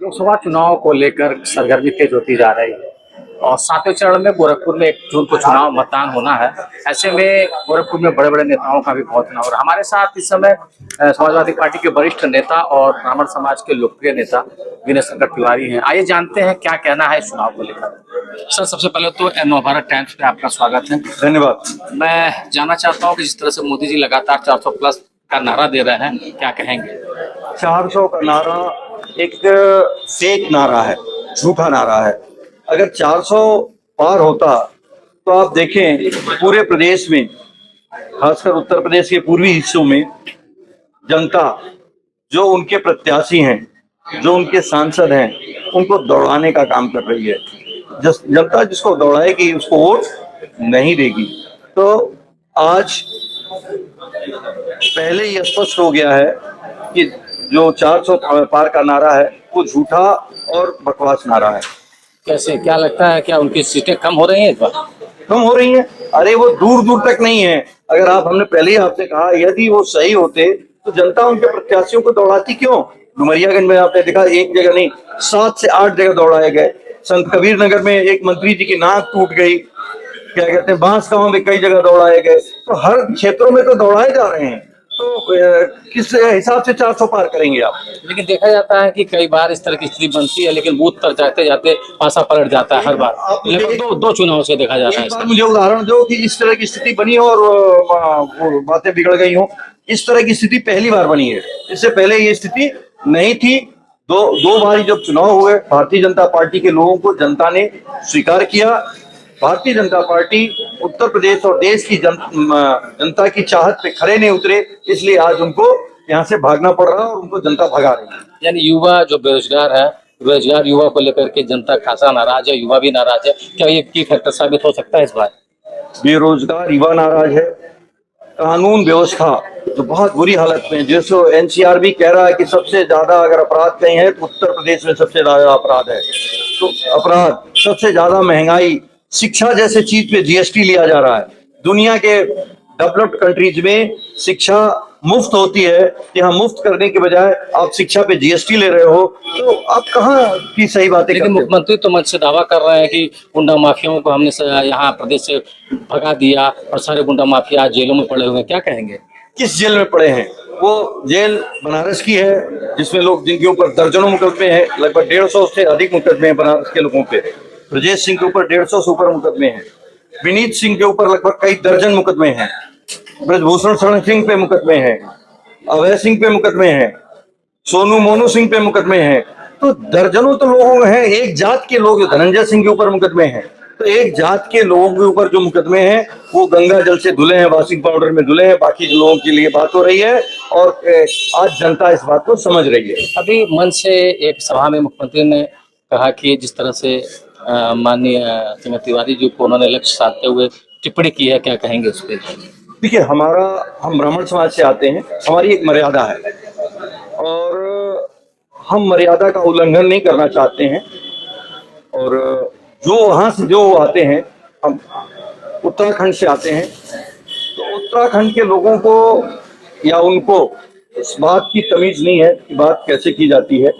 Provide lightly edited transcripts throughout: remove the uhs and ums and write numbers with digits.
लोकसभा चुनाव को लेकर सरगर्मी तेज होती जा रही है और सातवें चरण में गोरखपुर में 1 जून को चुनाव मतदान होना है। ऐसे में गोरखपुर में बड़े बड़े नेताओं का भी बहुत चुनाव हो रहा है। हमारे साथ इस समय समाजवादी पार्टी के वरिष्ठ नेता और ब्राह्मण समाज के लोकप्रिय नेता विनय शंकर तिवारी हैं। आइए जानते हैं क्या कहना है इस चुनाव को लेकर। सर, सबसे पहले तो नवभारत टाइम्स पे आपका स्वागत है। धन्यवाद। मैं जानना चाहता हूँ कि जिस तरह से मोदी जी लगातार 400+ का नारा दे रहे हैं, क्या कहेंगे? 400 का नारा एक फेक नारा है, झूठा नारा है। अगर 400 पार होता तो आप देखें पूरे प्रदेश में, खासकर उत्तर प्रदेश के पूर्वी हिस्सों में जनता जो उनके प्रत्याशी हैं, जो उनके सांसद हैं, उनको दौड़ाने का काम कर रही है। जनता जिसको दौड़ाएगी उसको वोट नहीं देगी। तो आज पहले ही स्पष्ट हो गया है कि जो 400 पार का नारा है वो झूठा और बकवास नारा है। कैसे, क्या लगता है, क्या उनकी सीटें कम हो रही हैं इस बार? कम हो रही हैं? अरे वो दूर दूर तक नहीं है। अगर हमने पहले ही आपसे कहा, यदि वो सही होते तो जनता उनके प्रत्याशियों को दौड़ाती क्यों? डुमरियागंज में आपने देखा, एक जगह नहीं 7 से 8 जगह दौड़ाए गए। संत कबीर नगर में एक मंत्री जी की नाक टूट गई। क्या कहते हैं, बांसगांव में कई जगह दौड़ाए गए। तो हर क्षेत्रों में तो दौड़ाए जा रहे हैं। तो किस हिसाब से 400 पार करेंगे आप? लेकिन देखा जाता है कि कई बार इस तरह की स्थिति बनती है, लेकिन बूथ तक जाते जाते पासा पलट जाता है हर बार। लगभग दो चुनाव से देखा जाता है। एक बार मुझे उदाहरण दो कि इस तरह की स्थिति बनी हो और बातें बिगड़ गई हो। इस तरह की स्थिति पहली बार बनी है, इससे पहले ये स्थिति नहीं थी। दो बार जब चुनाव हुए, भारतीय जनता पार्टी के लोगों को जनता ने स्वीकार किया। भारतीय जनता पार्टी उत्तर प्रदेश और देश की जनता की चाहत पे खड़े नहीं उतरे, इसलिए आज उनको यहाँ से भागना पड़ रहा है और उनको जनता भगा रही है। यानी युवा जो बेरोजगार है, बेरोजगार युवा को लेकर के जनता खासा नाराज है, युवा भी नाराज है। क्या ये की फैक्टर साबित हो सकता है इस बार? बेरोजगार युवा नाराज है। कानून व्यवस्था जो बहुत बुरी हालत में, जैसे एनसीआर भी कह रहा है कि सबसे ज्यादा अगर अपराध कहीं है तो उत्तर प्रदेश में सबसे ज्यादा अपराध है। तो अपराध, सबसे ज्यादा महंगाई, शिक्षा जैसे चीज पे जीएसटी लिया जा रहा है। दुनिया के डेवलप्ड कंट्रीज में शिक्षा मुफ्त होती है, यहाँ मुफ्त करने के बजाय आप शिक्षा पे जीएसटी ले रहे हो। तो आप कहाँ की सही बातें? लेकिन मुख्यमंत्री तो मंच से दावा कर रहे हैं कि गुंडा माफियाओं को हमने यहाँ प्रदेश से भगा दिया और सारे गुंडा माफिया जेलों में पड़े हुए हैं। क्या कहेंगे? किस जेल में पड़े हैं? वो जेल बनारस की है जिसमें लोग, जिनके ऊपर दर्जनों मुकदमे हैं, लगभग 150 से अधिक मुकदमे हैं बनारस के लोगों पे। ब्रजेश सिंह के ऊपर 150 से ऊपर मुकदमे हैं। विनीत सिंह के ऊपर लगभग कई दर्जन मुकदमे हैं। ब्रजभूषण शरण सिंह पे मुकदमे हैं, अभय सिंह पे मुकदमे हैं, सोनू मोनू सिंह पे मुकदमे हैं। तो दर्जनों तो लोग हैं, एक जात के लोग। धनंजय सिंह के ऊपर मुकदमे हैं। तो एक जात के लोगों के ऊपर जो मुकदमे हैं वो गंगा जल से धुले हैं, वॉशिंग पाउडर में धुले हैं। बाकी लोगों के लिए बात हो रही है और आज जनता इस बात को समझ रही है। अभी मंच से एक सभा में मुख्यमंत्री ने कहा कि जिस तरह से माननीय श्रीमती तिवारी जी को उन्होंने लक्ष्य साधते हुए टिप्पणी की है, क्या कहेंगे उस पर? देखिए, हम ब्राह्मण समाज से आते हैं, हमारी एक मर्यादा है और हम मर्यादा का उल्लंघन नहीं करना चाहते हैं। और जो वहां से जो आते हैं, हम उत्तराखंड से आते हैं, तो उत्तराखंड के लोगों को या उनको इस बात की तमीज नहीं है कि बात कैसे की जाती है।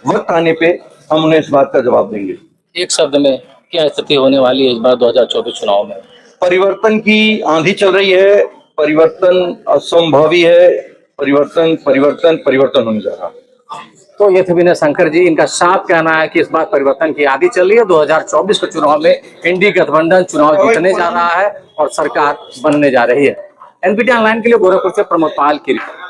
वक्त आने पे हम उन्हें इस बात का जवाब देंगे। एक शब्द में क्या स्थिति होने वाली है इस बार 2024 चुनाव में? परिवर्तन की आंधी चल रही है, परिवर्तन असंभवी है। परिवर्तन परिवर्तन परिवर्तन होने जा रहा। तो ये थे विनय शंकर जी। इनका साफ कहना है कि इस बार परिवर्तन की आंधी चल रही है। 2024 के चुनाव में इंडी गठबंधन चुनाव जीतने जा रहा है और सरकार बनने जा रही है। एनपीटी ऑनलाइन के लिए गोरखपुर से प्रमोद पाल की रिपोर्ट।